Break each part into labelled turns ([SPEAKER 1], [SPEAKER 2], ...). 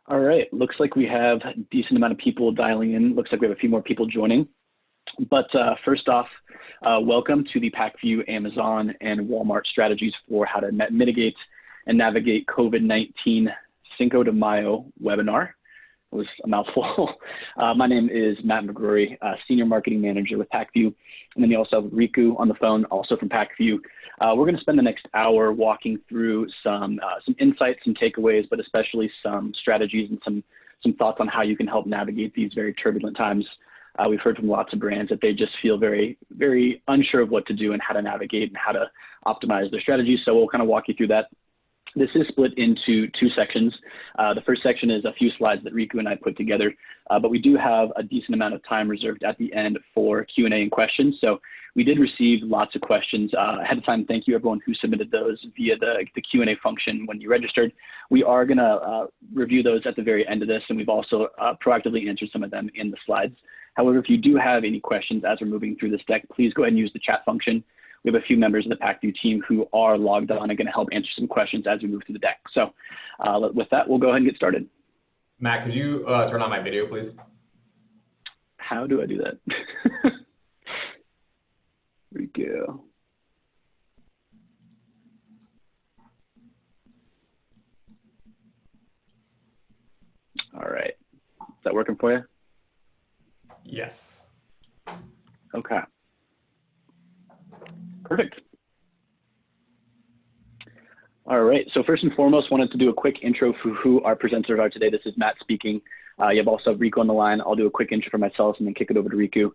[SPEAKER 1] All right, looks like we have a decent amount of people dialing in. Looks like we have a few more people joining. But first off, welcome to the Pacvue, Amazon, and Walmart strategies for how to mitigate and navigate COVID-19 Cinco de Mayo webinar. It was a mouthful. My name is Matt McGrory, Senior Marketing Manager with Pacvue. And then you also have Riku on the phone, also from Pacvue. We're going to spend the next hour walking through some insights and takeaways, but especially some strategies and some thoughts on how you can help navigate these very turbulent times. We've heard from lots of brands that they just feel very, very unsure of what to do and how to navigate and how to optimize their strategies. So we'll kind of walk you through that. This is split into two sections. The first section is a few slides that Riku and I put together, but we do have a decent amount of time reserved at the end for Q&A and questions. So we did receive lots of questions ahead of time. Thank you everyone who submitted those via the Q&A function when you registered. We are gonna review those at the very end of this, and we've also proactively answered some of them in the slides. However, if you do have any questions as we're moving through this deck, please go ahead and use the chat function. We have a few members of the Pacvue team who are logged on and going to help answer some questions as we move through the deck. So with that, we'll go ahead and get started.
[SPEAKER 2] Matt, could you turn on my video, please?
[SPEAKER 1] How do I do that? There we go. All right. Is that working for you?
[SPEAKER 2] Yes.
[SPEAKER 1] Okay. Perfect. All right, so first and foremost, wanted to do a quick intro for who our presenters are today. This is Matt speaking. You have also Riku on the line. I'll do a quick intro for myself and then kick it over to Riku.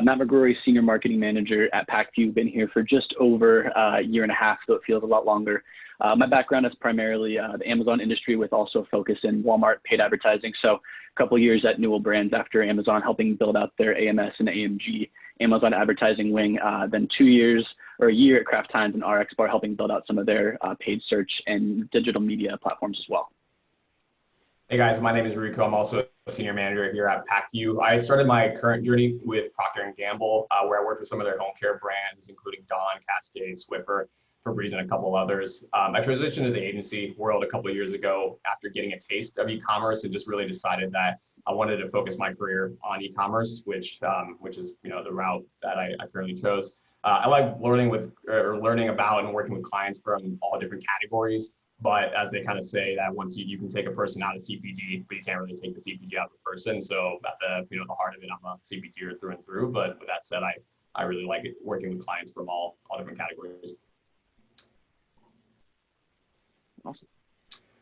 [SPEAKER 1] Matt McGrory, Senior Marketing Manager at Pacvue, been here for just over a year and a half, so it feels a lot longer. My background is primarily the Amazon industry with also a focus in Walmart paid advertising. So a couple of years at Newell Brands after Amazon, helping build out their AMS and AMG Amazon advertising wing, then 2 years or a year at Kraft Heinz and RX Bar, helping build out some of their paid search and digital media platforms as well.
[SPEAKER 2] Hey guys, my name is Riku. I'm also a senior manager here at Pacvue. I started my current journey with Procter & Gamble, where I worked with some of their home care brands, including Dawn, Cascade, Swiffer, Febreze, and a couple others. I transitioned to the agency world a couple of years ago after getting a taste of e-commerce and just really decided that I wanted to focus my career on e-commerce, which is the route that I currently chose. I like learning about and working with clients from all different categories. But as they kind of say that once you can take a person out of CPG, but you can't really take the CPG out of a person. So at the heart of it, I'm a CPGer through and through. But with that said, I really like it working with clients from all different categories.
[SPEAKER 1] Awesome.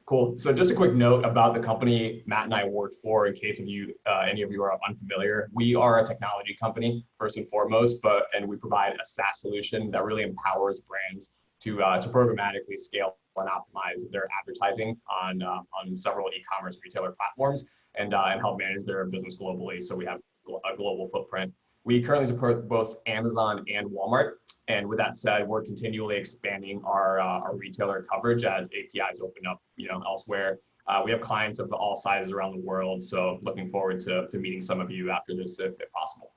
[SPEAKER 2] Cool. So just a quick note about the company Matt and I worked for, in case of any of you are unfamiliar. We are a technology company first and foremost, and we provide a SaaS solution that really empowers brands to programmatically scale and optimize their advertising on several e-commerce retailer platforms and help manage their business globally. So we have a global footprint. We currently support both Amazon and Walmart. And with that said, we're continually expanding our retailer coverage as APIs open up, elsewhere. We have clients of all sizes around the world. So looking forward to meeting some of you after this, if possible.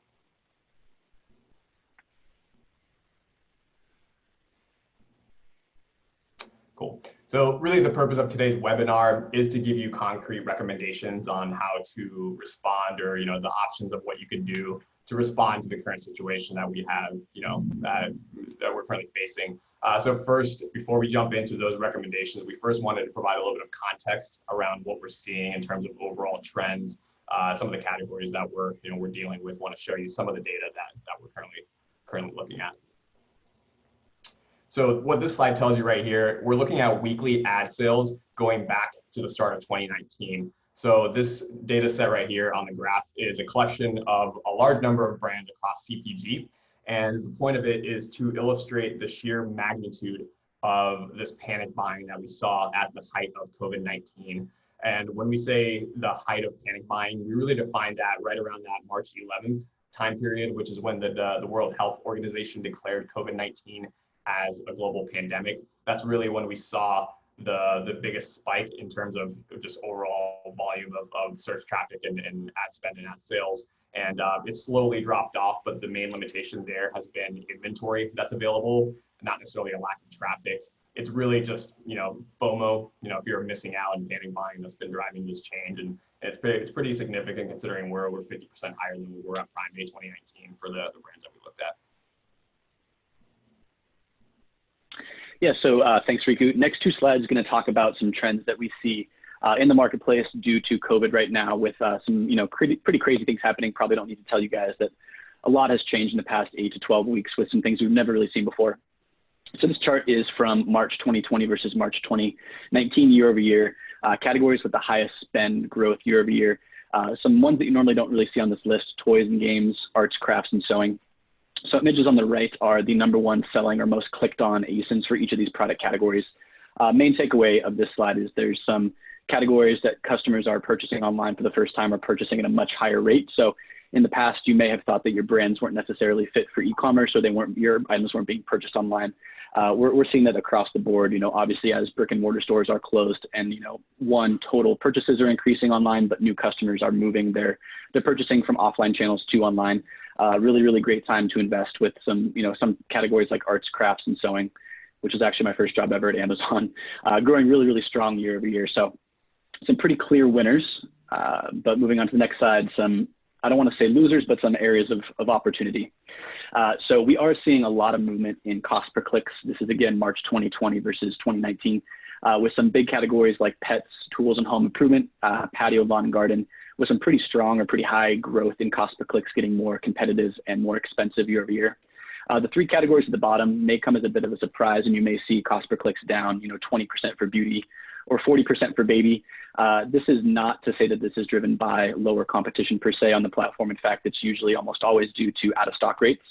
[SPEAKER 2] Cool. So really the purpose of today's webinar is to give you concrete recommendations on how to respond, or the options of what you could do to respond to the current situation that we have, that we're currently facing. So first, before we jump into those recommendations, we first wanted to provide a little bit of context around what we're seeing in terms of overall trends, some of the categories that we're dealing with. Want to show you some of the data that we're currently looking at. So what this slide tells you right here, we're looking at weekly ad sales going back to the start of 2019. So this data set right here on the graph is a collection of a large number of brands across CPG. And the point of it is to illustrate the sheer magnitude of this panic buying that we saw at the height of COVID-19. And when we say the height of panic buying, we really define that right around that March 11th time period, which is when the World Health Organization declared COVID-19 as a global pandemic. That's really when we saw the biggest spike in terms of just overall volume of search traffic and ad spend and ad sales. And it's slowly dropped off, but the main limitation there has been inventory that's available, not necessarily a lack of traffic. it's really just, FOMO, if you're missing out and panic buying, that's been driving this change. And it's pretty significant considering we're over 50% higher than we were at Prime Day 2019 for the brands that we looked at.
[SPEAKER 1] Yeah, so thanks, Riku. Next two slides are going to talk about some trends that we see in the marketplace due to COVID right now, with some pretty crazy things happening. Probably don't need to tell you guys that a lot has changed in the past 8 to 12 weeks with some things we've never really seen before. So this chart is from March 2020 versus March 2019 year over year. Categories with the highest spend growth year over year. Some ones that you normally don't really see on this list: toys and games, arts, crafts, and sewing. So images on the right are the #1 selling or most clicked on ASINs for each of these product categories. Main takeaway of this slide is there's some categories that customers are purchasing online for the first time are purchasing at a much higher rate. So in the past, you may have thought that your brands weren't necessarily fit for e-commerce, or your items weren't being purchased online. We're seeing that across the board. Obviously, as brick and mortar stores are closed, and total purchases are increasing online, but new customers are moving their purchasing from offline channels to online. Really, really great time to invest with some categories like arts, crafts, and sewing, which is actually my first job ever at Amazon, growing really, really strong year over year. So some pretty clear winners. But moving on to the next slide, I don't want to say losers, but some areas of opportunity. So we are seeing a lot of movement in cost per clicks. This is, again, March 2020 versus 2019, with some big categories like pets, tools and home improvement, patio, lawn and garden, with some pretty strong or pretty high growth in cost per clicks, getting more competitive and more expensive year over year. The three categories at the bottom may come as a bit of a surprise, and you may see cost per clicks down, 20% for beauty or 40% for baby. This is not to say that this is driven by lower competition per se on the platform. In fact, it's usually almost always due to out of stock rates.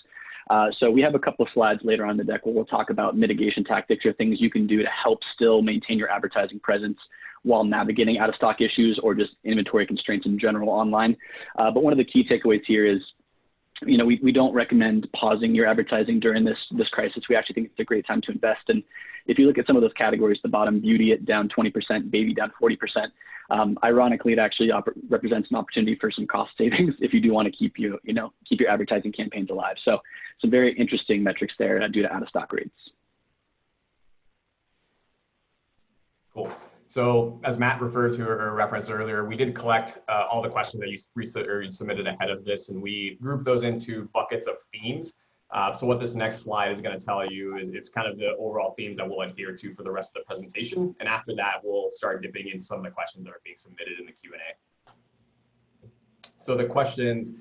[SPEAKER 1] So we have a couple of slides later on in the deck where we'll talk about mitigation tactics, or things you can do to help still maintain your advertising presence while navigating out of stock issues or just inventory constraints in general online. But one of the key takeaways here is, we don't recommend pausing your advertising during this crisis. We actually think it's a great time to invest. And if you look at some of those categories, the bottom, beauty at down 20%, baby down 40%. Ironically, it actually represents an opportunity for some cost savings if you do want to keep your advertising campaigns alive. So some very interesting metrics there due to out of stock rates.
[SPEAKER 2] Cool. So as Matt referred to or referenced earlier, we did collect all the questions that you submitted ahead of this, and we grouped those into buckets of themes. So what this next slide is going to tell you is it's kind of the overall themes that we'll adhere to for the rest of the presentation. And after that, we'll start dipping into some of the questions that are being submitted in the Q&A. So the questions,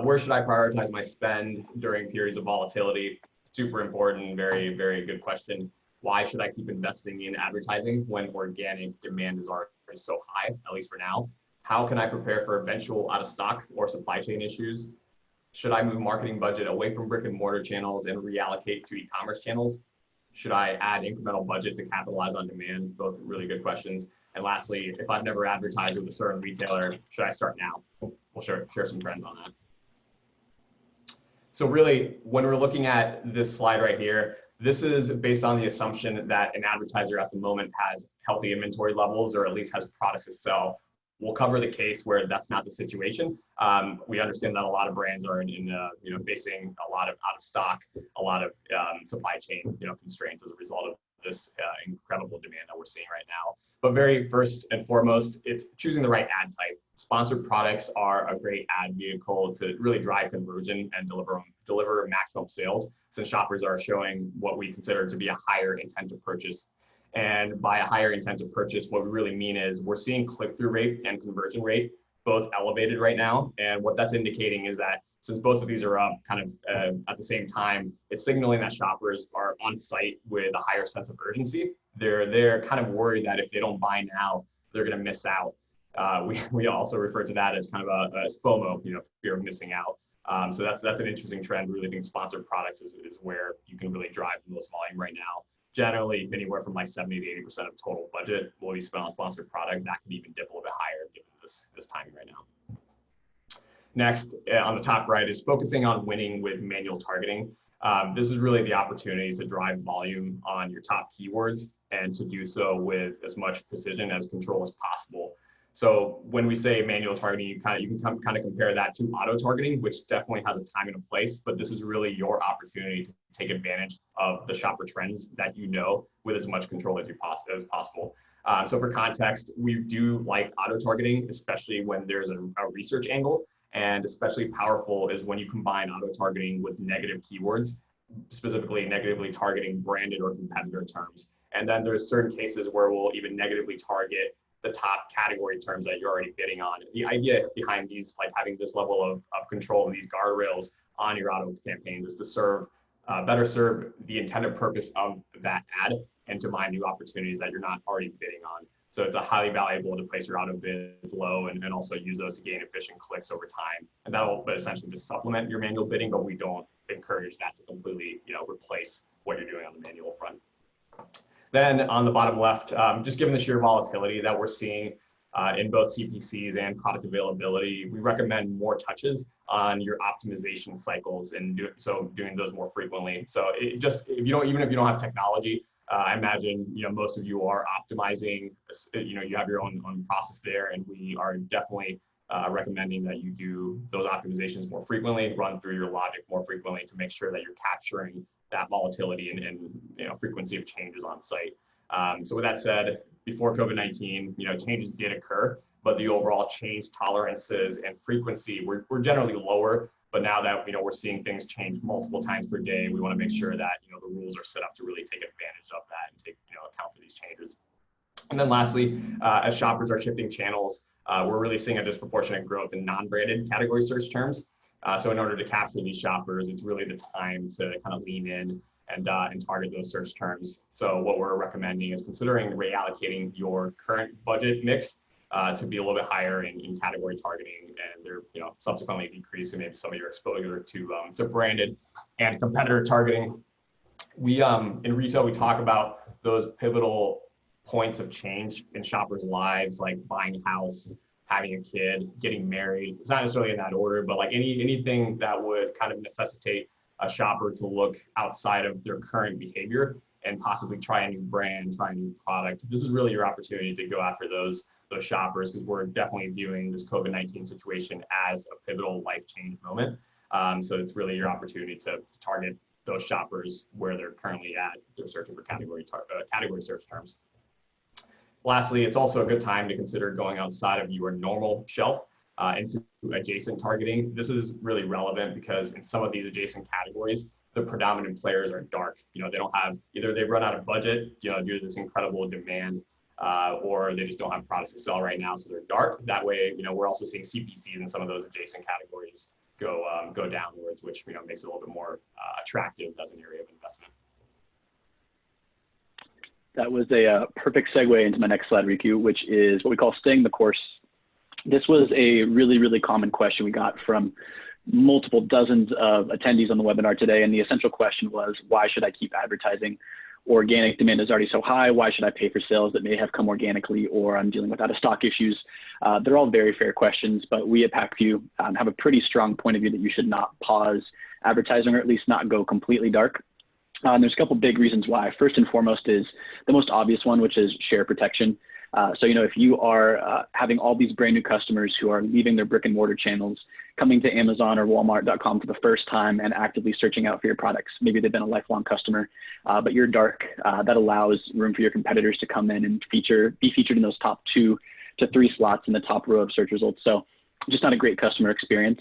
[SPEAKER 2] where should I prioritize my spend during periods of volatility? Super important, very, very good question. Why should I keep investing in advertising when organic demand is already so high, at least for now? How can I prepare for eventual out of stock or supply chain issues? Should I move marketing budget away from brick and mortar channels and reallocate to e-commerce channels? Should I add incremental budget to capitalize on demand? Both really good questions. And lastly, if I've never advertised with a certain retailer, should I start now? We'll share some trends on that. So really, when we're looking at this slide right here, this is based on the assumption that an advertiser at the moment has healthy inventory levels, or at least has products to sell. We'll cover the case where that's not the situation. We understand that a lot of brands are facing a lot of out of stock, a lot of supply chain constraints as a result of this incredible demand that we're seeing right now. But very first and foremost, it's choosing the right ad type. Sponsored products are a great ad vehicle to really drive conversion and deliver maximum sales, since shoppers are showing what we consider to be a higher intent to purchase. And by a higher intent to purchase, what we really mean is we're seeing click-through rate and conversion rate both elevated right now. And what that's indicating is that since both of these are up kind of at the same time, it's signaling that shoppers are on site with a higher sense of urgency. They're kind of worried that if they don't buy now, they're going to miss out. We also refer to that as kind of a FOMO, fear of missing out. So that's an interesting trend. We really think sponsored products is where you can really drive the most volume right now. Generally, anywhere from like 70 to 80% of total budget will be spent on sponsored product. That can even dip a little bit higher given this timing right now. Next, on the top right, is focusing on winning with manual targeting. This is really the opportunity to drive volume on your top keywords and to do so with as much precision as control as possible. So when we say manual targeting, you can kind of compare that to auto targeting, which definitely has a time and a place, but this is really your opportunity to take advantage of the shopper trends that you know with as much control as possible. So for context, we do like auto targeting, especially when there's a research angle, and especially powerful is when you combine auto targeting with negative keywords, specifically negatively targeting branded or competitor terms. And then there's certain cases where we'll even negatively target the top category terms that you're already bidding on. The idea behind these, like having this level of control and these guardrails on your auto campaigns, is to better serve the intended purpose of that ad and to find new opportunities that you're not already bidding on. So it's a highly valuable to place your auto bids low and also use those to gain efficient clicks over time. And that'll essentially just supplement your manual bidding, but we don't encourage that to completely, replace what you're doing on the manual front. Then on the bottom left, just given the sheer volatility that we're seeing in both CPCs and product availability, we recommend more touches on your optimization cycles and doing those more frequently. So even if you don't have technology, I imagine most of you are optimizing. You have your own process there, and we are definitely recommending that you do those optimizations more frequently, run through your logic more frequently to make sure that you're capturing that volatility and frequency of changes on site. So with that said, before COVID-19, changes did occur, but the overall change tolerances and frequency were generally lower. But now that we're seeing things change multiple times per day, we want to make sure that the rules are set up to really take advantage of that and take account for these changes. And then lastly, as shoppers are shifting channels, we're really seeing a disproportionate growth in non-branded category search terms. So in order to capture these shoppers, it's really the time to kind of lean in and target those search terms. So what we're recommending is considering reallocating your current budget mix to be a little bit higher in category targeting, and they're subsequently decreasing maybe some of your exposure to branded and competitor targeting. We in retail, we talk about those pivotal points of change in shoppers' lives, like buying a house, having a kid, getting married. It's not necessarily in that order, but like anything that would kind of necessitate a shopper to look outside of their current behavior and possibly try a new brand, try a new product. This is really your opportunity to go after those shoppers, because we're definitely viewing this COVID-19 situation as a pivotal life change moment. So it's really your opportunity to target those shoppers where they're currently at. They're searching for category search terms. Lastly, it's also a good time to consider going outside of your normal shelf into adjacent targeting. This is really relevant because in some of these adjacent categories, the predominant players are dark. They don't have, either they've run out of budget, due to this incredible demand, or they just don't have products to sell right now, so they're dark. That way, we're also seeing CPCs in some of those adjacent categories go downwards, which makes it a little bit more attractive as an area of investment.
[SPEAKER 1] That was a perfect segue into my next slide, Riku, which is what we call staying the course. This was a really, really common question we got from multiple dozens of attendees on the webinar today. And the essential question was, why should I keep advertising? Organic demand is already so high. Why should I pay for sales that may have come organically, or I'm dealing with out of stock issues? They're all very fair questions, but we at Pacvue have a pretty strong point of view that you should not pause advertising, or at least not go completely dark. There's a couple big reasons why. First and foremost is the most obvious one, which is share protection. So, if you are having all these brand new customers who are leaving their brick and mortar channels, coming to Amazon or Walmart.com for the first time and actively searching out for your products, maybe they've been a lifelong customer, but you're dark, that allows room for your competitors to come in and be featured in those top 2 to 3 slots in the top row of search results. So just not a great customer experience.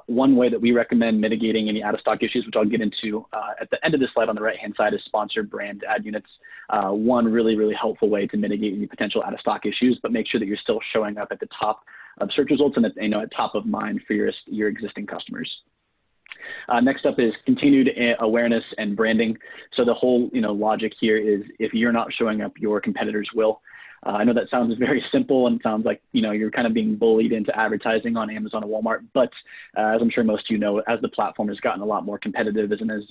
[SPEAKER 1] One way that we recommend mitigating any out-of-stock issues, which I'll get into at the end of this slide on the right-hand side, is sponsored brand ad units. One really, really helpful way to mitigate any potential out-of-stock issues, but make sure that you're still showing up at the top of search results and at top of mind for your existing customers. Next up is continued awareness and branding. So the whole logic here is, if you're not showing up, your competitors will. I know that sounds very simple and sounds like, you're kind of being bullied into advertising on Amazon or Walmart, but as I'm sure most of you know, as the platform has gotten a lot more competitive, and as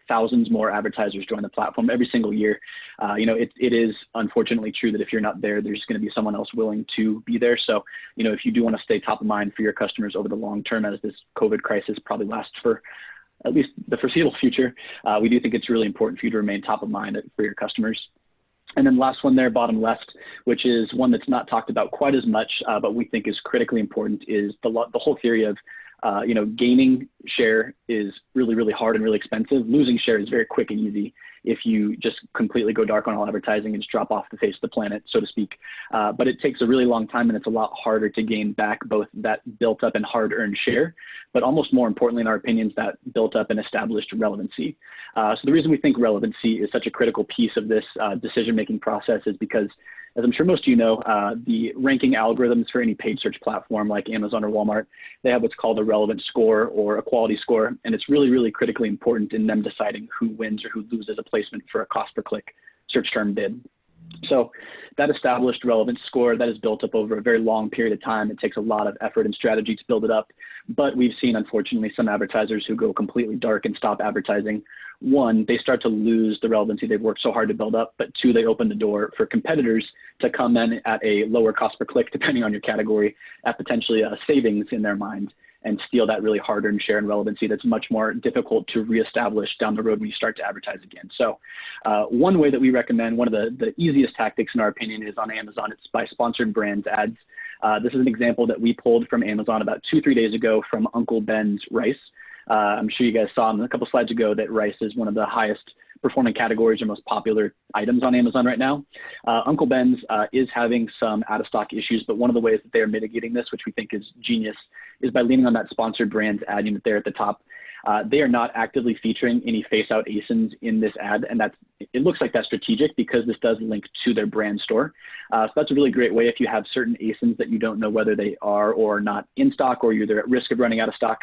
[SPEAKER 1] thousands more advertisers join the platform every single year, it is unfortunately true that if you're not there, there's going to be someone else willing to be there. So, if you do want to stay top of mind for your customers over the long term, as this COVID crisis probably lasts for at least the foreseeable future, we do think it's really important for you to remain top of mind for your customers. And then last one there, bottom left, which is one that's not talked about quite as much, but we think is critically important, is the whole theory of gaining share is really, really hard and really expensive. Losing share is very quick and easy if you just completely go dark on all advertising and just drop off the face of the planet, so to speak. But it takes a really long time, and it's a lot harder to gain back both that built up and hard-earned share, but almost more importantly, in our opinions, that built up and established relevancy. So the reason we think relevancy is such a critical piece of this decision-making process is because, as I'm sure most of you know, the ranking algorithms for any paid search platform like Amazon or Walmart, they have what's called a relevance score or a quality score. And it's really, really critically important in them deciding who wins or who loses a placement for a cost per click search term bid. So that established relevance score that is built up over a very long period of time. It takes a lot of effort and strategy to build it up. But we've seen, unfortunately, some advertisers who go completely dark and stop advertising. One, they start to lose the relevancy they've worked so hard to build up, but two, they open the door for competitors to come in at a lower cost per click, depending on your category, at potentially a savings in their mind, and steal that really hard-earned share and relevancy that's much more difficult to reestablish down the road when you start to advertise again. So one way that we recommend, one of the easiest tactics in our opinion, is on Amazon. It's by sponsored brands ads. This is an example that we pulled from Amazon about 2-3 days ago from Uncle Ben's rice. I'm sure you guys saw a couple slides ago that rice is one of the highest performing categories or most popular items on Amazon right now. Uncle Ben's is having some out of stock issues, but one of the ways that they are mitigating this, which we think is genius, is by leaning on that sponsored brands ad unit there at the top. They are not actively featuring any face out ASINs in this ad, and it looks like that's strategic because this does link to their brand store. So that's a really great way if you have certain ASINs that you don't know whether they are or not in stock, or you're at risk of running out of stock.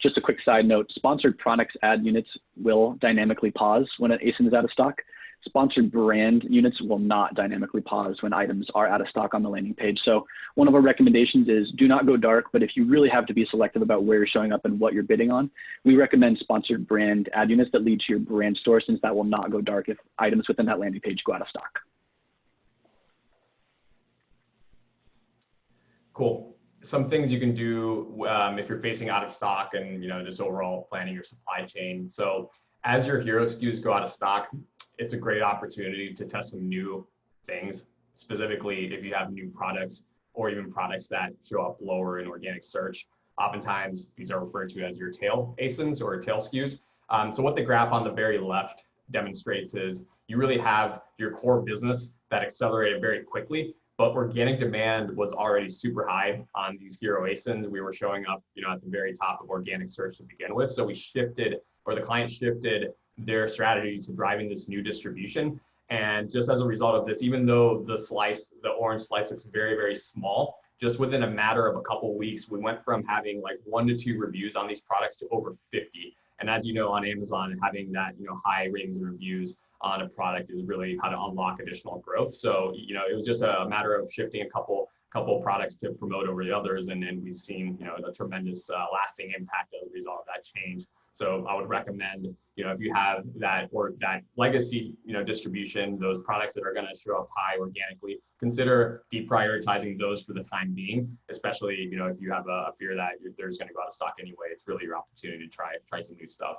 [SPEAKER 1] Just a quick side note, sponsored products ad units will dynamically pause when an ASIN is out of stock. Sponsored brand units will not dynamically pause when items are out of stock on the landing page. So one of our recommendations is do not go dark, but if you really have to be selective about where you're showing up and what you're bidding on, we recommend sponsored brand ad units that lead to your brand store, since that will not go dark if items within that landing page go out of stock.
[SPEAKER 2] Cool. Some things you can do if you're facing out of stock and just overall planning your supply chain. So as your hero SKUs go out of stock, it's a great opportunity to test some new things, specifically if you have new products or even products that show up lower in organic search. Oftentimes, these are referred to as your tail ASINs or tail SKUs. So what the graph on the very left demonstrates is you really have your core business that accelerated very quickly, but organic demand was already super high on these hero ASINs. We were showing up at the very top of organic search to begin with. So we shifted, or the client shifted their strategy to driving this new distribution. And just as a result of this, even though the orange slice looks very, very small, just within a matter of a couple of weeks, we went from having like 1 to 2 reviews on these products to over 50. And as you know, on Amazon, having that high ratings and reviews on a product is really how to unlock additional growth. So it was just a matter of shifting a couple products to promote over the others, and we've seen a tremendous lasting impact as a result of that change. So I would recommend, if you have that legacy, distribution, those products that are going to show up high organically, consider deprioritizing those for the time being, especially, if you have a fear that there's going to go out of stock anyway. It's really your opportunity to try some new stuff.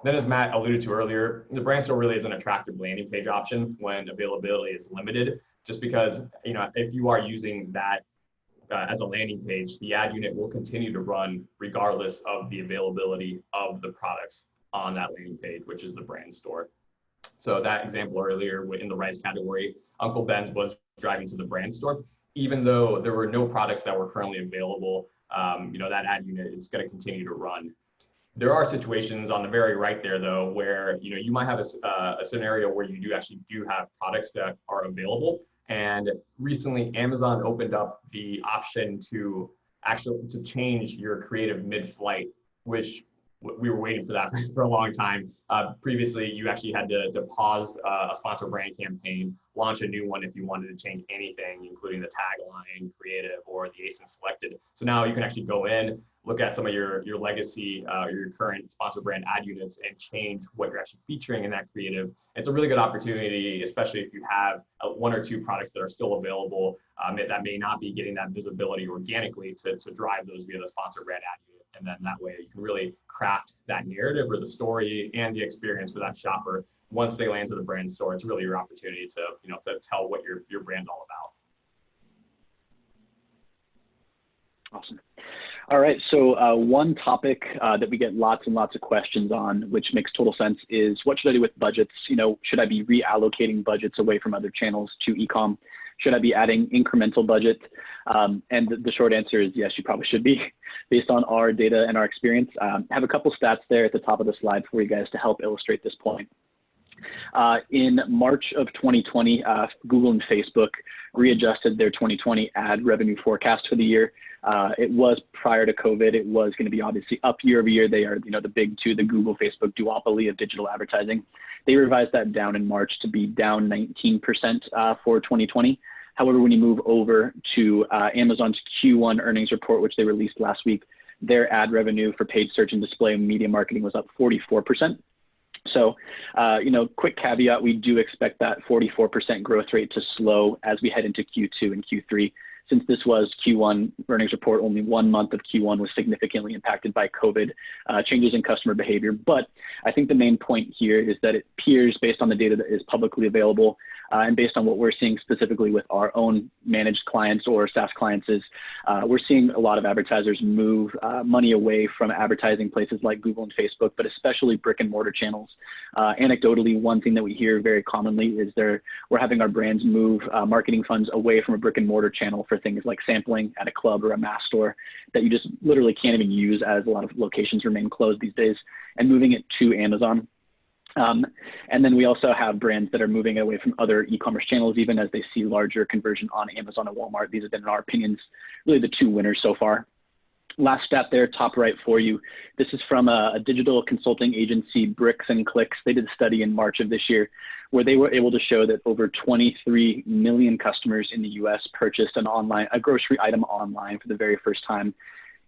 [SPEAKER 2] Then, as Matt alluded to earlier, the brand store really is an attractive landing page option when availability is limited, just because, if you are using that as a landing page, the ad unit will continue to run regardless of the availability of the products on that landing page, which is the brand store. So that example earlier in the rice category, Uncle Ben's was driving to the brand store, even though there were no products that were currently available. That ad unit is going to continue to run. There are situations on the very right there, though, where you might have a scenario where you actually have products that are available. And recently, Amazon opened up the option to change your creative mid-flight, which we were waiting for that for a long time. Previously, you actually had to pause a sponsor brand campaign, launch a new one if you wanted to change anything, including the tagline, creative, or the ASIN selected. So now you can actually go in, look at some of your legacy, your current sponsor brand ad units, and change what you're actually featuring in that creative. It's a really good opportunity, especially if you have 1 or 2 products that are still available that may not be getting that visibility organically to drive those via the sponsor brand ad unit. And then that way you can really craft that narrative or the story and the experience for that shopper once they land to the brand store, it's really your opportunity to, to tell what your brand's all about.
[SPEAKER 1] Awesome. All right, so one topic that we get lots and lots of questions on, which makes total sense, is what should I do with budgets? Should I be reallocating budgets away from other channels to e-com? Should I be adding incremental budget? And the short answer is yes, you probably should be, based on our data and our experience. I have a couple stats there at the top of the slide for you guys to help illustrate this point. In March of 2020, Google and Facebook readjusted their 2020 ad revenue forecast for the year. It was prior to COVID. It was going to be obviously up year over year. They are, the big two, the Google, Facebook duopoly of digital advertising. They revised that down in March to be down 19% for 2020. However, when you move over to Amazon's Q1 earnings report, which they released last week, their ad revenue for paid search and display and media marketing was up 44%. So, quick caveat, we do expect that 44% growth rate to slow as we head into Q2 and Q3. Since this was Q1 earnings report, only 1 month of Q1 was significantly impacted by COVID changes in customer behavior. But I think the main point here is that it appears, based on the data that is publicly available and based on what we're seeing specifically with our own managed clients or SaaS clients, is we're seeing a lot of advertisers move money away from advertising places like Google and Facebook, but especially brick and mortar channels. Anecdotally, one thing that we hear very commonly is we're having our brands move marketing funds away from a brick and mortar channel for things like sampling at a club or a mass store that you just literally can't even use, as a lot of locations remain closed these days, and moving it to Amazon. And then we also have brands that are moving away from other e-commerce channels, even as they see larger conversion on Amazon and Walmart. These have been, in our opinions, really the two winners so far. Last stat there, top right for you. This is from a digital consulting agency, Bricks and Clicks. They did a study in March of this year where they were able to show that over 23 million customers in the US purchased a grocery item online for the very first time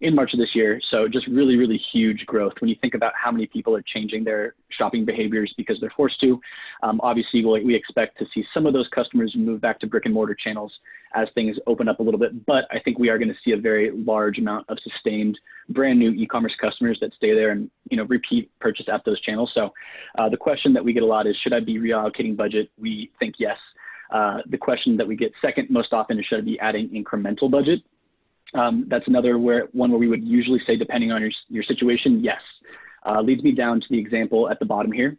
[SPEAKER 1] in March of this year. So just really, really huge growth when you think about how many people are changing their shopping behaviors because they're forced to. Obviously, we expect to see some of those customers move back to brick and mortar channels as things open up a little bit, but I think we are going to see a very large amount of sustained brand new e-commerce customers that stay there and repeat purchase at those channels. So the question that we get a lot is, should I be reallocating budget? We think yes. The question that we get second most often is, should I be adding incremental budget? That's another one where we would usually say, depending on your situation, yes. Leads me down to the example at the bottom here.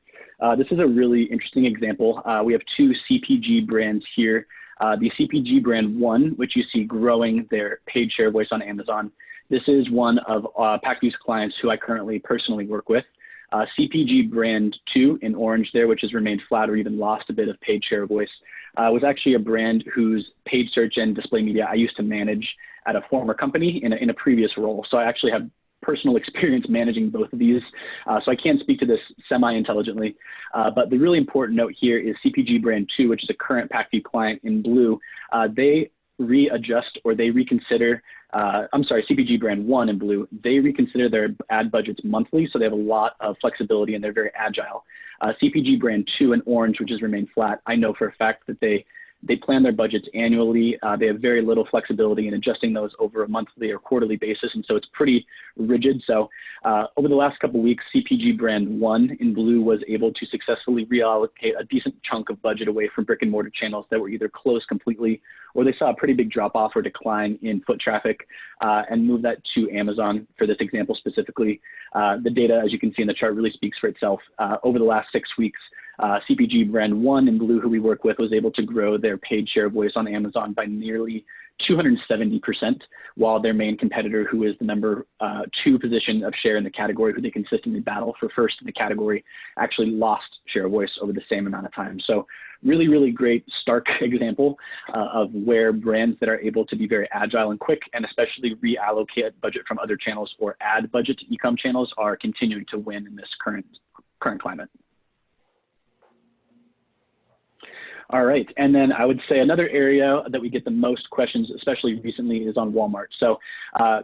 [SPEAKER 1] This is a really interesting example. We have two CPG brands here. The CPG brand 1, which you see growing their paid share voice on Amazon. This is one of Pacvue's clients who I currently personally work with. CPG brand 2 in orange there, which has remained flat or even lost a bit of paid share voice, was actually a brand whose paid search and display media I used to manage at a former company in a previous role. So I actually have personal experience managing both of these. So I can speak to this semi-intelligently. But the really important note here is CPG brand 2, which is a current Pacvue client in blue. They readjust or they reconsider, CPG brand 1 in blue, they reconsider their ad budgets monthly. So they have a lot of flexibility and they're very agile. CPG brand 2 in orange, which has remained flat, I know for a fact that they plan their budgets annually. They have very little flexibility in adjusting those over a monthly or quarterly basis, and so it's pretty rigid. So over the last couple of weeks, CPG brand 1 in blue was able to successfully reallocate a decent chunk of budget away from brick and mortar channels that were either closed completely or they saw a pretty big drop off or decline in foot traffic, and move that to Amazon for this example specifically. The data, as you can see in the chart, really speaks for itself. Over the last 6 weeks, CPG brand 1 in blue, who we work with, was able to grow their paid share voice on Amazon by nearly 270%, while their main competitor, who is the number 2 position of share in the category, who they consistently battle for first in the category, actually lost share of voice over the same amount of time. So really, really great, stark example of where brands that are able to be very agile and quick, and especially reallocate budget from other channels or add budget to e-com channels, are continuing to win in this current climate. All right, and then I would say another area that we get the most questions, especially recently, is on Walmart. So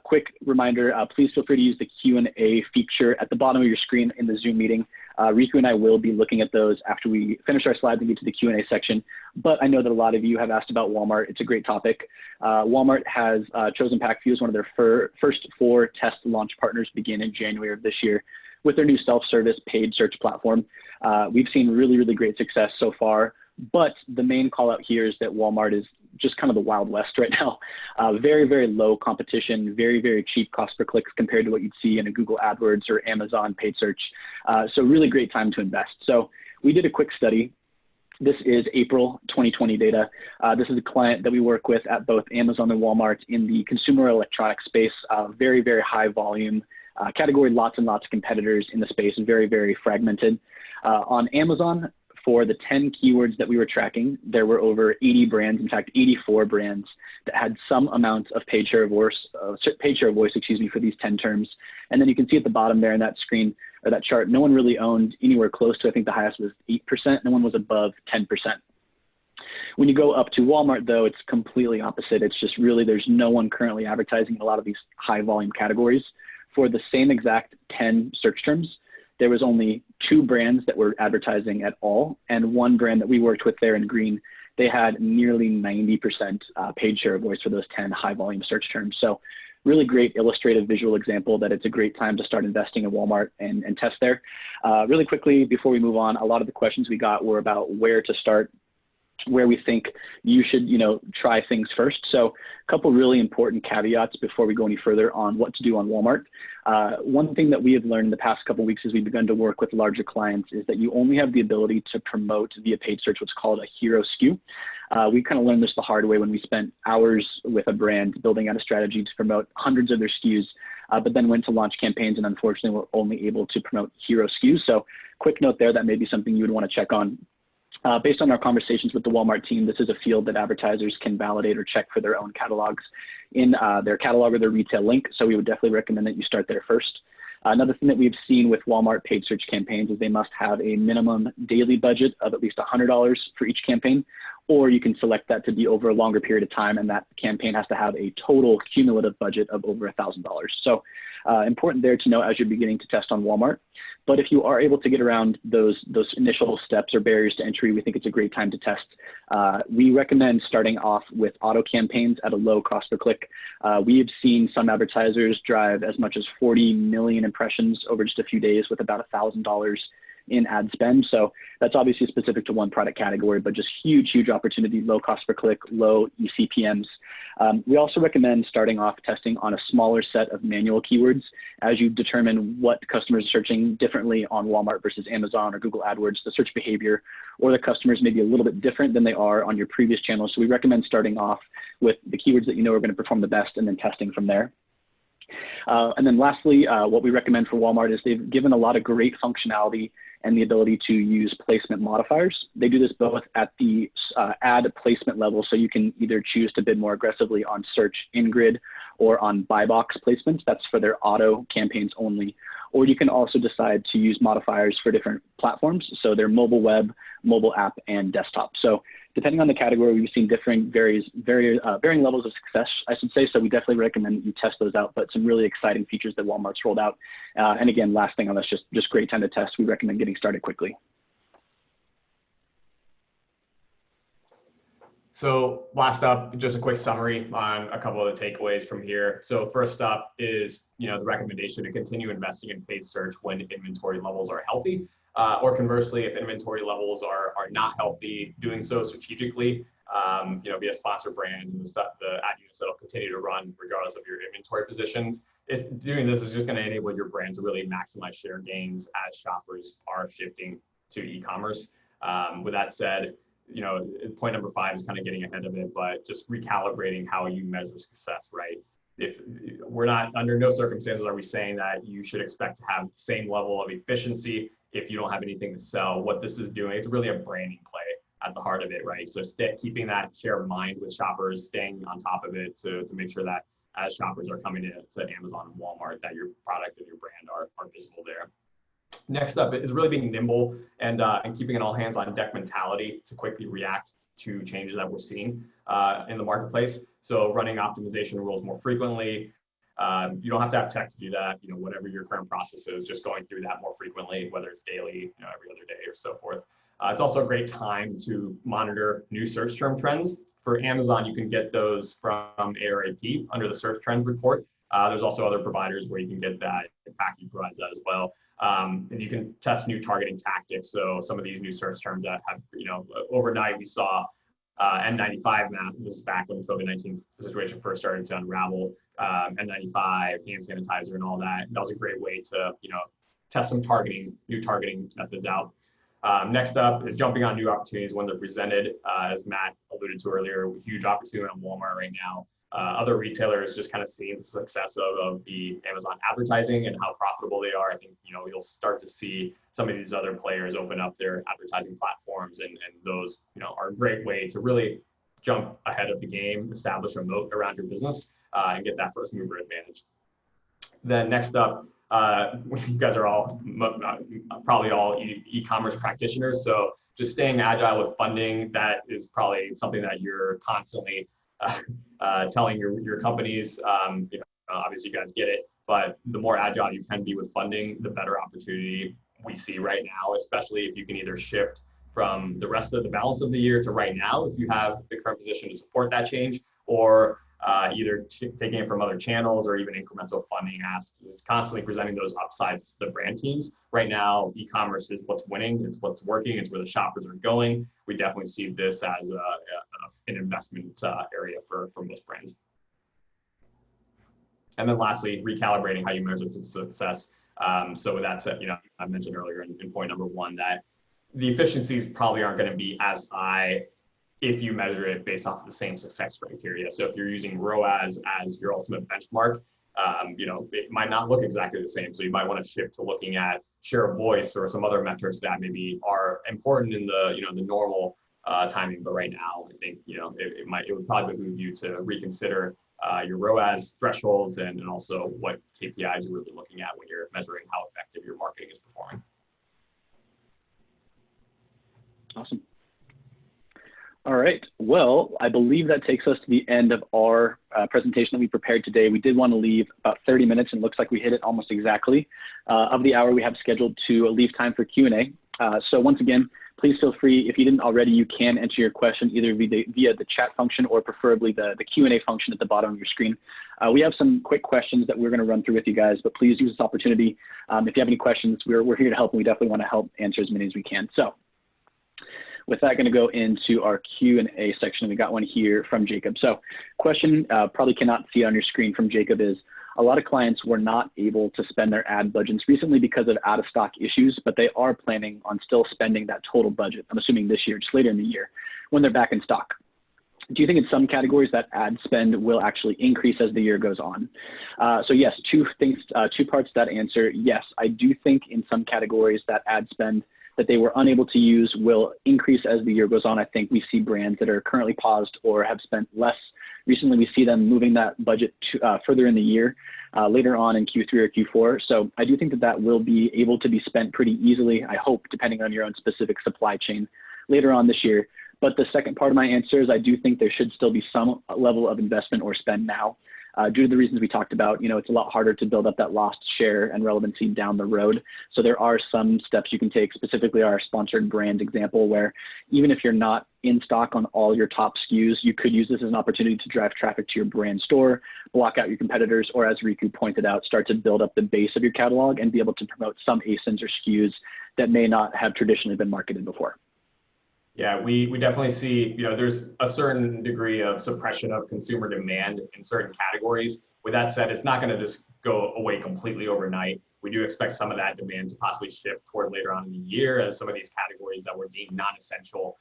[SPEAKER 1] quick reminder, please feel free to use the Q&A feature at the bottom of your screen in the Zoom meeting. Riku and I will be looking at those after we finish our slides and get to the Q&A section. But I know that a lot of you have asked about Walmart. It's a great topic. Walmart has chosen Pacvue as one of their first 4 test launch partners, begin in January of this year, with their new self-service paid search platform. We've seen really, really great success so far, but the main call out here is that Walmart is just kind of the Wild West right now. Very, very low competition, very, very cheap cost per click compared to what you'd see in a Google AdWords or Amazon paid search. So really great time to invest. So we did a quick study. This is April 2020 data. This is a client that we work with at both Amazon and Walmart in the consumer electronics space. Very, very high volume category, lots and lots of competitors in the space, and very, very fragmented. On Amazon, for the 10 keywords that we were tracking, there were over 80 brands, in fact, 84 brands that had some amount of paid share of voice, for these 10 terms. And then you can see at the bottom there in that screen, or that chart, no one really owned anywhere close to, I think the highest was 8%, no one was above 10%. When you go up to Walmart, though, it's completely opposite. It's just really, there's no one currently advertising in a lot of these high volume categories. For the same exact 10 search terms, there was only 2 brands that were advertising at all, and 1 brand that we worked with there in green, they had nearly 90% paid share of voice for those 10 high volume search terms. So really great illustrative visual example that it's a great time to start investing in Walmart and test there. Really quickly, before we move on, a lot of the questions we got were about where to start, where we think you should, try things first. So a couple really important caveats before we go any further on what to do on Walmart. One thing that we have learned in the past couple of weeks as we've begun to work with larger clients is that you only have the ability to promote via paid search what's called a hero SKU. We kind of learned this the hard way when we spent hours with a brand building out a strategy to promote hundreds of their SKUs, but then went to launch campaigns and unfortunately were only able to promote hero SKUs. So quick note there, that may be something you would want to check on. Based on our conversations with the Walmart team, this is a field that advertisers can validate or check for their own catalogs in their catalog or their retail link. So we would definitely recommend that you start there first. Another thing that we've seen with Walmart paid search campaigns is they must have a minimum daily budget of at least $100 for each campaign, or you can select that to be over a longer period of time, and that campaign has to have a total cumulative budget of over $1,000. So important there to know as you're beginning to test on Walmart. But if you are able to get around those initial steps or barriers to entry, we think it's a great time to test. We recommend starting off with auto campaigns at a low cost per click. We have seen some advertisers drive as much as 40 million impressions over just a few days with about $1,000 in ad spend. So that's obviously specific to one product category, but just huge, huge opportunity, low cost per click, low eCPMs. We also recommend starting off testing on a smaller set of manual keywords as you determine what customers are searching differently on Walmart versus Amazon or Google AdWords. The search behavior or the customers may be a little bit different than they are on your previous channels. So we recommend starting off with the keywords that you know are going to perform the best and then testing from there. And then lastly, what we recommend for Walmart is they've given a lot of great functionality and the ability to use placement modifiers. They do this both at the ad placement level, so you can either choose to bid more aggressively on search in-grid or on buy box placements. That's for their auto campaigns only. Or you can also decide to use modifiers for different platforms, so their mobile web, mobile app, and desktop. So depending on the category, we've seen varying levels of success, I should say. So we definitely recommend that you test those out, but some really exciting features that Walmart's rolled out. And again, last thing on this, just great time to test. We recommend getting started quickly.
[SPEAKER 2] So last up, just a quick summary on a couple of the takeaways from here. So first up is, the recommendation to continue investing in paid search when inventory levels are healthy, or conversely, if inventory levels are not healthy, doing so strategically, be a sponsor brand and the ad units that'll continue to run regardless of your inventory positions. Doing this is just going to enable your brand to really maximize share gains as shoppers are shifting to e-commerce. With that said, point number 5 is kind of getting ahead of it, but just recalibrating how you measure success, right? If we're not, under no circumstances are we saying that you should expect to have the same level of efficiency if you don't have anything to sell. What this is doing, it's really a branding play at the heart of it, right? So keeping that share of mind with shoppers, staying on top of it to make sure that as shoppers are coming to Amazon and Walmart, that your product and your brand are visible there. Next up is really being nimble and keeping an all hands on deck mentality to quickly react to changes that we're seeing in the marketplace. So running optimization rules more frequently. You don't have to have tech to do that. Whatever your current process is, just going through that more frequently, whether it's daily, every other day or so forth. It's also a great time to monitor new search term trends. For Amazon, you can get those from ARAP under the search trends report. There's also other providers where you can get that. Pacvue provides that as well. And you can test new targeting tactics. So some of these new search terms that have, overnight we saw N95 map. This is back when the COVID-19 situation first started to unravel. N95, hand sanitizer, and all that. That was a great way to, test some new targeting methods out. Next up is jumping on new opportunities when they're presented. As Matt alluded to earlier, huge opportunity on Walmart right now. Other retailers just kind of seeing the success of the Amazon advertising and how profitable they are. I think, you'll start to see some of these other players open up their advertising platforms, and those, are a great way to really jump ahead of the game, establish a moat around your business, and get that first mover advantage. Then next up, you guys are all probably all e-commerce practitioners, so just staying agile with funding, that is probably something that you're constantly telling your companies. Obviously you guys get it, but the more agile you can be with funding, the better opportunity we see right now, especially if you can either shift from the rest of the balance of the year to right now, if you have the current position to support that change, or either taking it from other channels or even incremental funding asks, constantly presenting those upsides to the brand teams. Right now, e-commerce is what's winning, it's what's working, it's where the shoppers are going. We definitely see this as an investment area for most brands. And then lastly, recalibrating how you measure success. So with that said, I mentioned earlier in point number one that the efficiencies probably aren't going to be as high if you measure it based off of the same success criteria. So if you're using ROAS as your ultimate benchmark, it might not look exactly the same. So you might want to shift to looking at share of voice or some other metrics that maybe are important in the, the normal timing. But right now, I think, it would probably behoove you to reconsider your ROAS thresholds and also what KPIs you're really looking at when you're measuring how effective your marketing is performing.
[SPEAKER 1] Awesome. All right. Well, I believe that takes us to the end of our presentation that we prepared today. We did want to leave about 30 minutes, and it looks like we hit it almost exactly. Of the hour we have scheduled to leave time for Q&A. So once again, please feel free, if you didn't already, you can enter your question either via the chat function or preferably the Q&A function at the bottom of your screen. We have some quick questions that we're going to run through with you guys, but please use this opportunity. If you have any questions, we're here to help, and we definitely want to help answer as many as we can. So with that, going to go into our Q&A section. We got one here from Jacob. So question, probably cannot see on your screen, from Jacob is, a lot of clients were not able to spend their ad budgets recently because of out of stock issues, but they are planning on still spending that total budget, I'm assuming this year, just later in the year, when they're back in stock. Do you think in some categories that ad spend will actually increase as the year goes on? So yes, two parts to that answer. Yes, I do think in some categories that ad spend that they were unable to use will increase as the year goes on. I think we see brands that are currently paused or have spent less. Recently, we see them moving that budget to, further in the year, later on in Q3 or Q4. So I do think that that will be able to be spent pretty easily, I hope, depending on your own specific supply chain later on this year. But the second part of my answer is I do think there should still be some level of investment or spend now. Due to the reasons we talked about, it's a lot harder to build up that lost share and relevancy down the road. So there are some steps you can take, specifically our sponsored brand example, where even if you're not in stock on all your top SKUs, you could use this as an opportunity to drive traffic to your brand store, block out your competitors, or as Riku pointed out, start to build up the base of your catalog and be able to promote some ASINs or SKUs that may not have traditionally been marketed before.
[SPEAKER 2] Yeah, we definitely see, there's a certain degree of suppression of consumer demand in certain categories. With that said, it's not going to just go away completely overnight. We do expect some of that demand to possibly shift toward later on in the year as some of these categories that were deemed non-essential,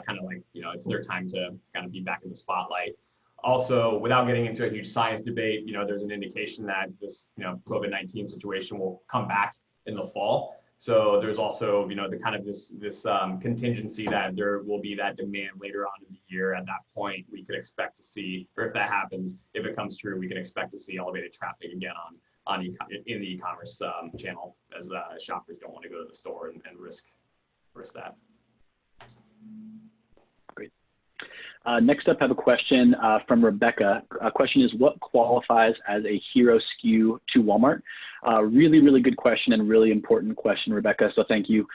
[SPEAKER 2] kind of like, it's their time to kind of be back in the spotlight. Also, without getting into a huge science debate, there's an indication that this, COVID-19 situation will come back in the fall. So there's also, the kind of this contingency that there will be that demand later on in the year. At that point, we could expect to see, or if that happens, if it comes true, we can expect to see elevated traffic again in the e-commerce channel, as shoppers don't want to go to the store and risk that.
[SPEAKER 1] Great. Next up, I have a question from Rebecca. A question is, what qualifies as a hero SKU to Walmart? Really, really good question and really important question, Rebecca, so thank you.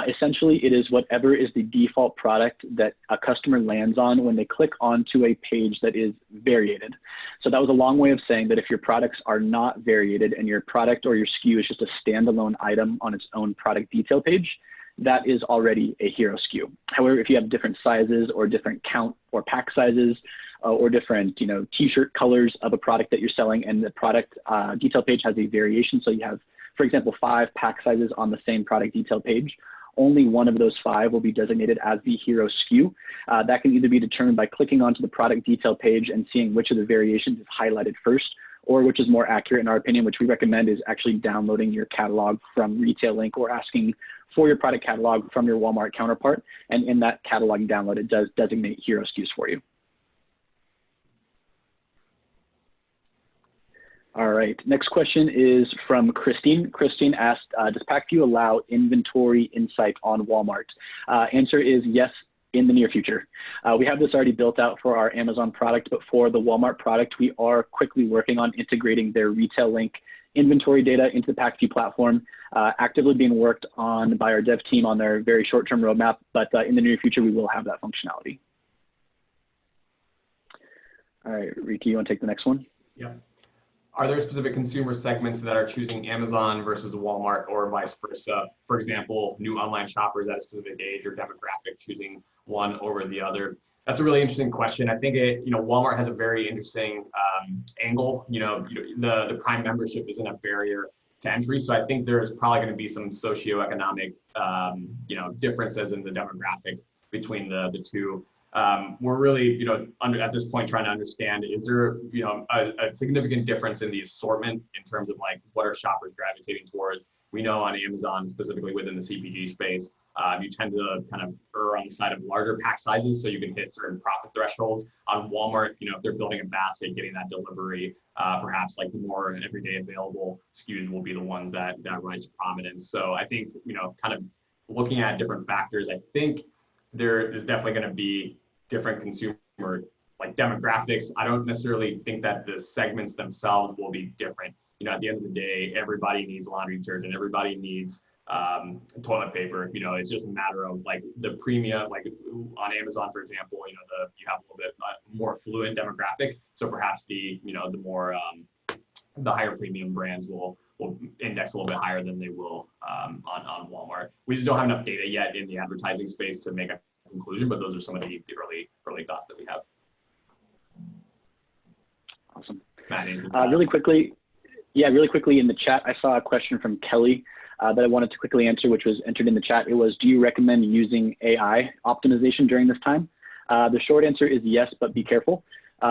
[SPEAKER 1] Essentially, it is whatever is the default product that a customer lands on when they click onto a page that is variated. So that was a long way of saying that if your products are not variated and your product or your SKU is just a standalone item on its own product detail page, that is already a hero SKU. However, if you have different sizes or different count or pack sizes or different, t-shirt colors of a product that you're selling, and the product detail page has a variation, so you have, for example, 5 pack sizes on the same product detail page, only one of those 5 will be designated as the hero SKU. That can either be determined by clicking onto the product detail page and seeing which of the variations is highlighted first, or which is more accurate in our opinion, which we recommend is actually downloading your catalog from Retail Link or asking for your product catalog from your Walmart counterpart. And in that catalog download, it does designate hero SKUs for you. All right, next question is from Christine. Christine asked, does Pacvue allow inventory insight on Walmart? Answer is yes, in the near future. We have this already built out for our Amazon product, but for the Walmart product, we are quickly working on integrating their Retail Link inventory data into the Pacvue platform, actively being worked on by our dev team on their very short-term roadmap, but in the near future, we will have that functionality. All right, Riku, you want to take the next one?
[SPEAKER 2] Yeah. Are there specific consumer segments that are choosing Amazon versus Walmart or vice versa? For example, new online shoppers at a specific age or demographic choosing one over the other? That's a really interesting question. I think Walmart has a very interesting angle. The Prime membership isn't a barrier to entry, so I think there's probably going to be some socioeconomic differences in the demographic between the two. We're really, at this point trying to understand, is there, a significant difference in the assortment in terms of like, what are shoppers gravitating towards? We know on Amazon, specifically within the CPG space, you tend to kind of err on the side of larger pack sizes so you can hit certain profit thresholds. On Walmart, if they're building a basket, getting that delivery, perhaps like the more everyday available SKUs will be the ones that rise to prominence. So I think, kind of looking at different factors, I think there is definitely going to be different consumer like demographics. I don't necessarily think that the segments themselves will be different. At the end of the day, everybody needs laundry detergent, everybody needs toilet paper. It's just a matter of like the premium, like on Amazon, for example, you have a little bit more affluent demographic. So perhaps the more the higher premium brands will index a little bit higher than they will on Walmart. We just don't have enough data yet in the advertising space to make a conclusion, but those are some of the early thoughts that we have.
[SPEAKER 1] Awesome.
[SPEAKER 2] Matt,
[SPEAKER 1] really quickly in the chat, I saw a question from Kelly that I wanted to quickly answer, which was entered in the chat. It was, do you recommend using AI optimization during this time? The short answer is yes, but be careful.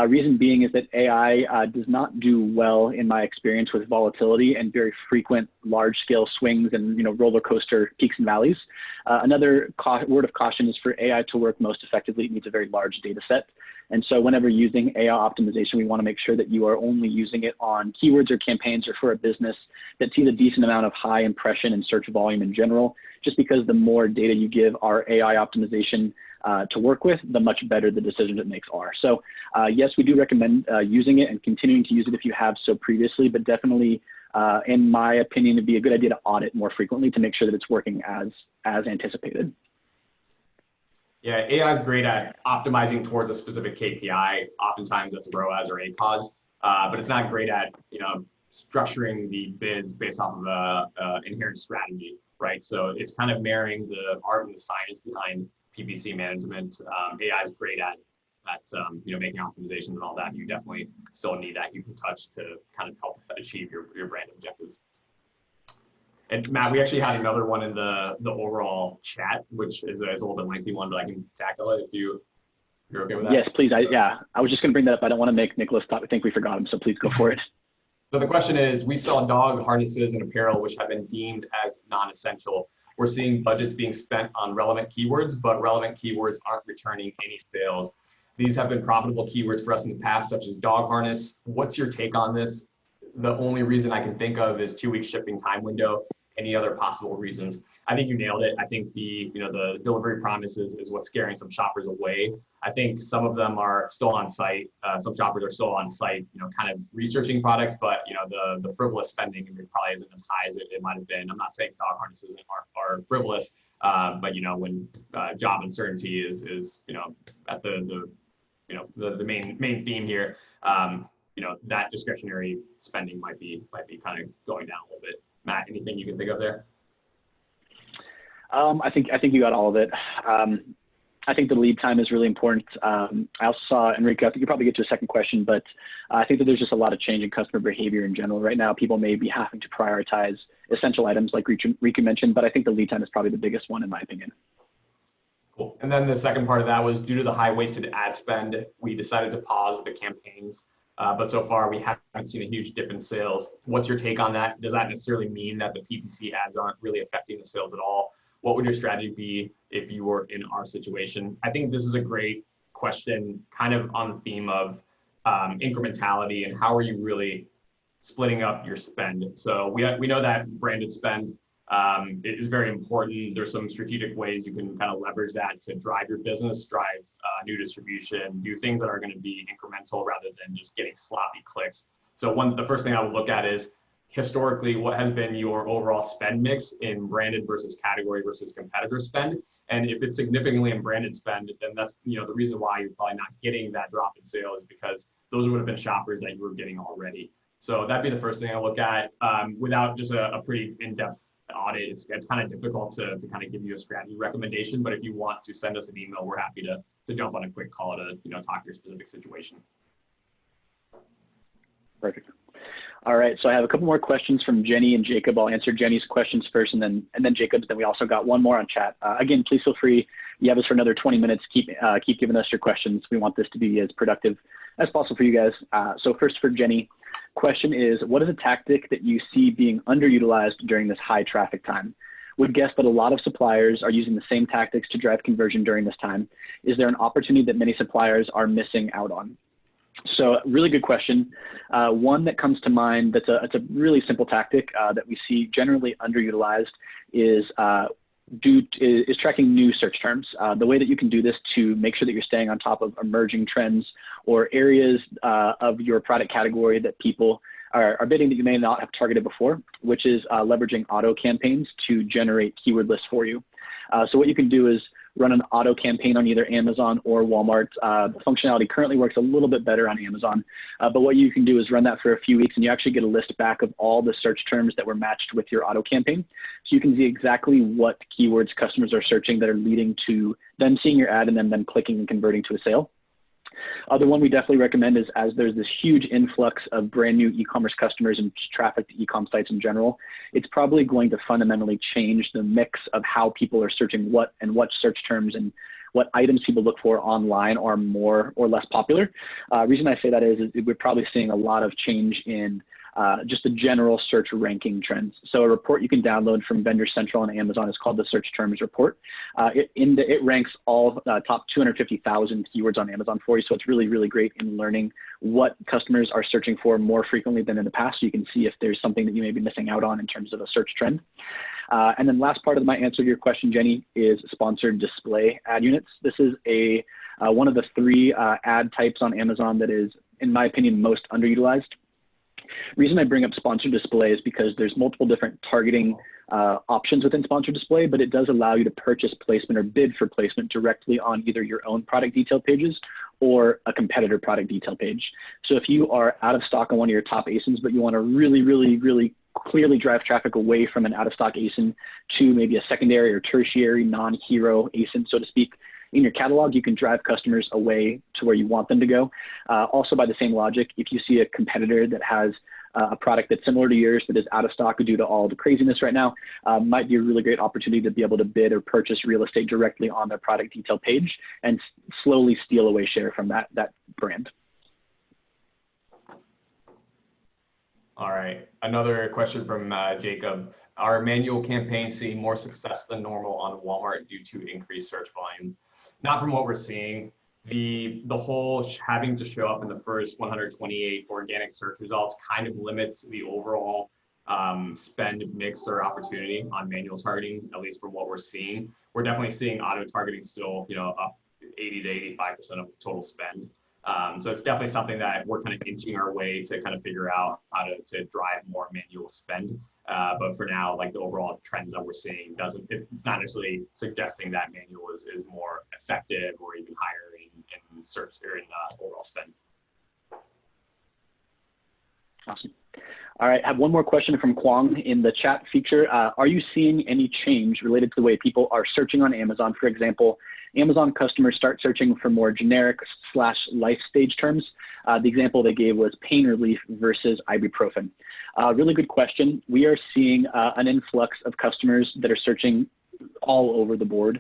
[SPEAKER 1] Reason being is that AI does not do well, in my experience, with volatility and very frequent large-scale swings and roller coaster peaks and valleys. Another word of caution is for AI to work most effectively, it needs a very large data set. And so whenever using AI optimization, we want to make sure that you are only using it on keywords or campaigns or for a business that sees a decent amount of high impression and search volume in general, just because the more data you give our AI optimization to work with, the much better the decisions it makes are. So yes, we do recommend using it and continuing to use it if you have so previously, but definitely, in my opinion, it'd be a good idea to audit more frequently to make sure that it's working as anticipated.
[SPEAKER 2] Yeah, AI is great at optimizing towards a specific KPI. Oftentimes that's ROAS or ACOS, but it's not great at structuring the bids based off of a inherent strategy, right? So it's kind of marrying the art and the science behind PPC management. AI is great at making optimizations and all that. You definitely still need that human touch to kind of help achieve your brand objectives. And Matt, we actually had another one in the overall chat, which is a little bit lengthy one, but I can tackle it if you're okay with that.
[SPEAKER 1] Yes, please. I was just going to bring that up. I don't want to make Nicholas think we forgot him, so please go for it.
[SPEAKER 2] So the question is, we sell dog harnesses and apparel which have been deemed as non-essential. We're seeing budgets being spent on relevant keywords, but relevant keywords aren't returning any sales. These have been profitable keywords for us in the past, such as dog harness. What's your take on this? The only reason I can think of is 2-week shipping time window any other possible reasons. I think you nailed it. I think the delivery promises is what's scaring some shoppers away. I think some of them are still on site. Some shoppers are still on site, kind of researching products, but the frivolous spending probably isn't as high as it might have been. I'm not saying dog harnesses are frivolous, but when job uncertainty is at the main theme here, that discretionary spending might be kind of going down a little bit. Matt, anything you can think of there?
[SPEAKER 1] I think you got all of it. I think the lead time is really important. I also saw, Enrico, I think you probably get to a second question, but I think that there's just a lot of change in customer behavior in general. Right now, people may be having to prioritize essential items like Riku mentioned, but I think the lead time is probably the biggest one in my opinion.
[SPEAKER 2] Cool. And then the second part of that was due to the high wasted ad spend, we decided to pause the campaigns. But so far, we haven't seen a huge dip in sales. What's your take on that? Does that necessarily mean that the PPC ads aren't really affecting the sales at all? What would your strategy be if you were in our situation? I think this is a great question, kind of on the theme of incrementality and how are you really splitting up your spend. So we know that branded spend is very important. There's some strategic ways you can kind of leverage that to drive your business, drive new distribution, do things that are going to be incremental rather than just getting sloppy clicks. So the first thing I would look at is historically, what has been your overall spend mix in branded versus category versus competitor spend? And if it's significantly in branded spend, then that's the reason why you're probably not getting that drop in sales, because those would have been shoppers that you were getting already. So that'd be the first thing I look at. Without just a pretty in-depth audit, it's kind of difficult to kind of give you a strategy recommendation. But if you want to send us an email, we're happy to jump on a quick call to talk your specific situation.
[SPEAKER 1] Perfect. All right, so I have a couple more questions from Jenny and Jacob. I'll answer Jenny's questions first and then Jacob's. Then we also got one more on chat. Again, please feel free. You have us for another 20 minutes. Keep giving us your questions. We want this to be as productive as possible for you guys. So first for Jenny, question is, what is a tactic that you see being underutilized during this high traffic time? Would guess that a lot of suppliers are using the same tactics to drive conversion during this time. Is there an opportunity that many suppliers are missing out on? So really good question. One that comes to mind it's a really simple tactic that we see generally underutilized is tracking new search terms. The way that you can do this to make sure that you're staying on top of emerging trends or areas of your product category that people are bidding that you may not have targeted before, which is leveraging auto campaigns to generate keyword lists for you. So what you can do is run an auto campaign on either Amazon or Walmart. The functionality currently works a little bit better on Amazon, but what you can do is run that for a few weeks and you actually get a list back of all the search terms that were matched with your auto campaign. So you can see exactly what keywords customers are searching that are leading to them seeing your ad and then them clicking and converting to a sale. Other one we definitely recommend is, as there's this huge influx of brand new e-commerce customers and traffic to e-com sites in general, it's probably going to fundamentally change the mix of how people are searching what search terms and what items people look for online are more or less popular. Reason I say that is we're probably seeing a lot of change in just the general search ranking trends. So a report you can download from Vendor Central on Amazon is called the Search Terms Report. It ranks all top 250,000 keywords on Amazon for you. So it's really, really great in learning what customers are searching for more frequently than in the past. So you can see if there's something that you may be missing out on in terms of a search trend. And then last part of my answer to your question, Jenny, is sponsored display ad units. This is one of the three ad types on Amazon that is, in my opinion, most underutilized. Reason I bring up sponsored display is because there's multiple different targeting options within sponsored display, but it does allow you to purchase placement or bid for placement directly on either your own product detail pages or a competitor product detail page. So if you are out of stock on one of your top ASINs, but you want to really, really, really clearly drive traffic away from an out of stock ASIN to maybe a secondary or tertiary non-hero ASIN, so to speak, in your catalog, you can drive customers away to where you want them to go. Also, by the same logic, if you see a competitor that has a product that's similar to yours that is out of stock due to all the craziness right now, might be a really great opportunity to be able to bid or purchase real estate directly on their product detail page and slowly steal away share from that brand.
[SPEAKER 2] All right, another question from Jacob. Are manual campaigns seeing more success than normal on Walmart due to increased search volume? Not from what we're seeing. The whole having to show up in the first 128 organic search results kind of limits the overall spend mix or opportunity on manual targeting, at least from what we're seeing. We're definitely seeing auto targeting still, up 80 to 85% of total spend. So it's definitely something that we're kind of inching our way to kind of figure out how to drive more manual spend. But for now, like the overall trends that we're seeing it's not necessarily suggesting that manual is more effective or even higher in search or in overall spend.
[SPEAKER 1] Awesome. All right, I have one more question from Kwong in the chat feature. Are you seeing any change related to the way people are searching on Amazon? For example, Amazon customers start searching for more generic / life stage terms. The example they gave was pain relief versus ibuprofen. Really good question. We are seeing an influx of customers that are searching all over the board.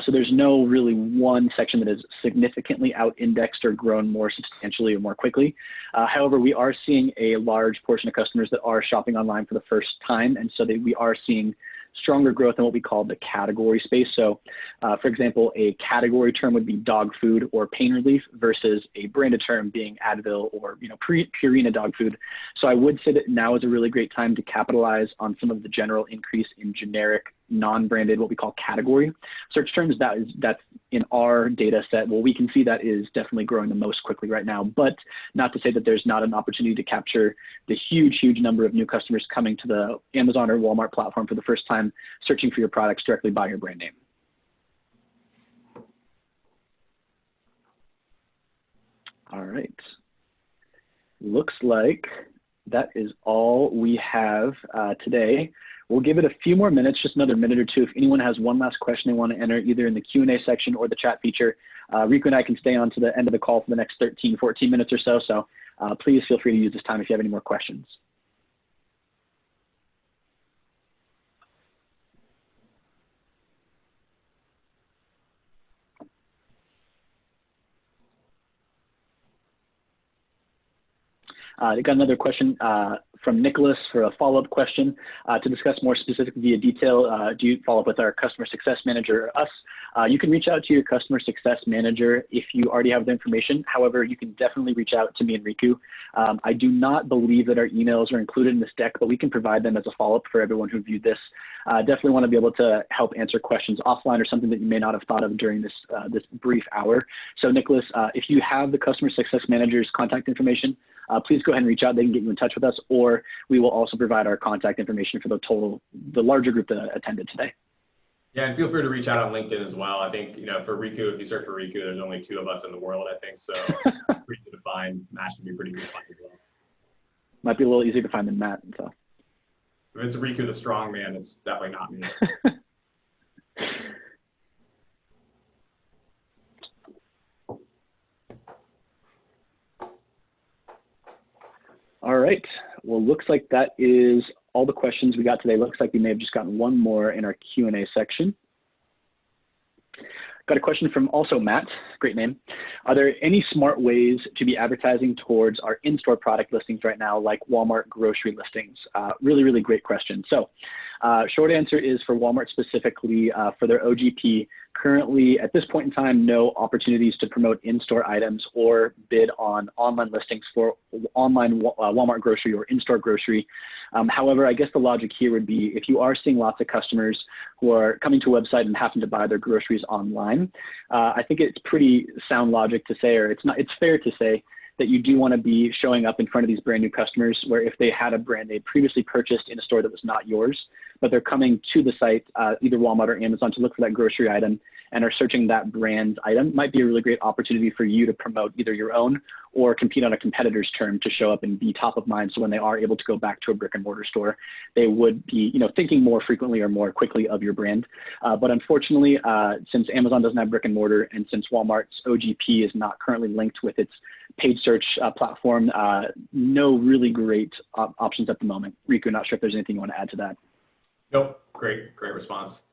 [SPEAKER 1] So there's no really one section that is significantly out-indexed or grown more substantially or more quickly. However, we are seeing a large portion of customers that are shopping online for the first time. And so we are seeing stronger growth in what we call the category space. So for example, a category term would be dog food or pain relief versus a branded term being Advil or Purina dog food. So I would say that now is a really great time to capitalize on some of the general increase in generic non-branded, what we call category search terms. That's in our data set. Well, we can see that is definitely growing the most quickly right now, but not to say that there's not an opportunity to capture the huge number of new customers coming to the Amazon or Walmart platform for the first time, searching for your products directly by your brand name. All right. Looks like that is all we have today. We'll give it a few more minutes, just another minute or two. If anyone has one last question they want to enter either in the Q&A section or the chat feature, Riku and I can stay on to the end of the call for the next 13, 14 minutes or so. So please feel free to use this time if you have any more questions. I got another question from Nicholas for a follow-up question. To discuss more specific via detail, do you follow up with our customer success manager or us? You can reach out to your customer success manager if you already have the information. However, you can definitely reach out to me and Riku. I do not believe that our emails are included in this deck, but we can provide them as a follow-up for everyone who viewed this. Definitely want to be able to help answer questions offline or something that you may not have thought of during this, this brief hour. So Nicholas, if you have the customer success manager's contact information, please go ahead and reach out. They can get you in touch with us, or we will also provide our contact information for the larger group that attended today.
[SPEAKER 2] Yeah, and feel free to reach out on LinkedIn as well. I think, for Riku, if you search for Riku, there's only 2 of us in the world, I think. So pretty easy to find. Matt should be pretty good to find as well.
[SPEAKER 1] Might be a little easier to find than Matt. So.
[SPEAKER 2] If it's Riku the strong man, it's definitely not me.
[SPEAKER 1] All right. Well, looks like that is all the questions we got today. Looks like we may have just gotten one more in our Q&A section. Got a question from also Matt, great name. Are there any smart ways to be advertising towards our in-store product listings right now, like Walmart grocery listings? Really great question. So short answer is for Walmart specifically, for their OGP, currently at this point in time, no opportunities to promote in-store items or bid on online listings for online Walmart grocery or in-store grocery. However, I guess the logic here would be if you are seeing lots of customers who are coming to a website and happen to buy their groceries online, I think it's pretty sound logic to say, or it's fair to say that you do want to be showing up in front of these brand new customers where if they had a brand they previously purchased in a store that was not yours, but they're coming to the site, either Walmart or Amazon, to look for that grocery item and are searching that brand's item, might be a really great opportunity for you to promote either your own or compete on a competitor's term to show up and be top of mind. So when they are able to go back to a brick and mortar store, they would be, thinking more frequently or more quickly of your brand. But unfortunately, since Amazon doesn't have brick and mortar and since Walmart's OGP is not currently linked with its paid search platform, no really great options at the moment. Riku, not sure if there's anything you want to add to that.
[SPEAKER 2] Nope, great response.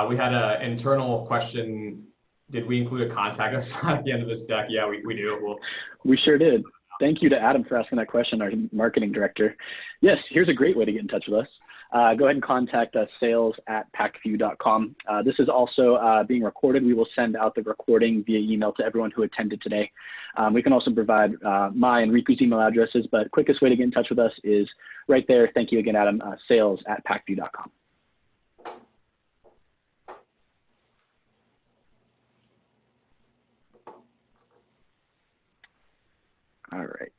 [SPEAKER 2] We had an internal question. Did we include a contact us at the end of this deck? Yeah, we do.
[SPEAKER 1] We sure did. Thank you to Adam for asking that question, our marketing director. Yes, here's a great way to get in touch with us. go ahead and contact us, sales@pacvue.com. This is also being recorded. We will send out the recording via email to everyone who attended today. We can also provide my and Riku's email addresses, but quickest way to get in touch with us is right there. Thank you again, Adam, sales@pacvue.com. All right.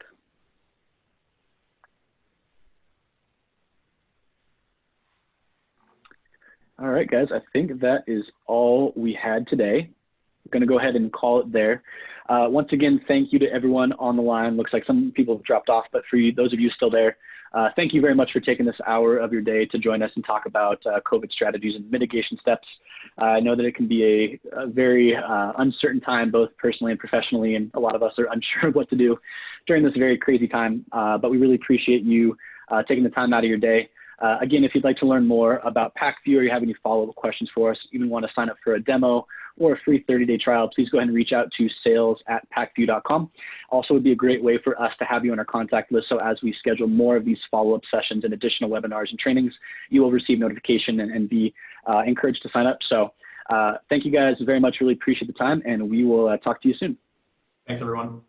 [SPEAKER 1] All right, guys, I think that is all we had today. We're going to go ahead and call it there. Once again, thank you to everyone on the line. Looks like some people have dropped off, but for you, those of you still there, thank you very much for taking this hour of your day to join us and talk about COVID strategies and mitigation steps. I know that it can be a very uncertain time, both personally and professionally, and a lot of us are unsure what to do during this very crazy time, but we really appreciate you taking the time out of your day. Again, if you'd like to learn more about Pacvue or you have any follow-up questions for us, even want to sign up for a demo or a free 30-day trial, please go ahead and reach out to sales@pacvue.com. Also, it would be a great way for us to have you on our contact list, so as we schedule more of these follow-up sessions and additional webinars and trainings, you will receive notification and be encouraged to sign up. So thank you guys very much. Really appreciate the time, and we will talk to you soon.
[SPEAKER 2] Thanks, everyone.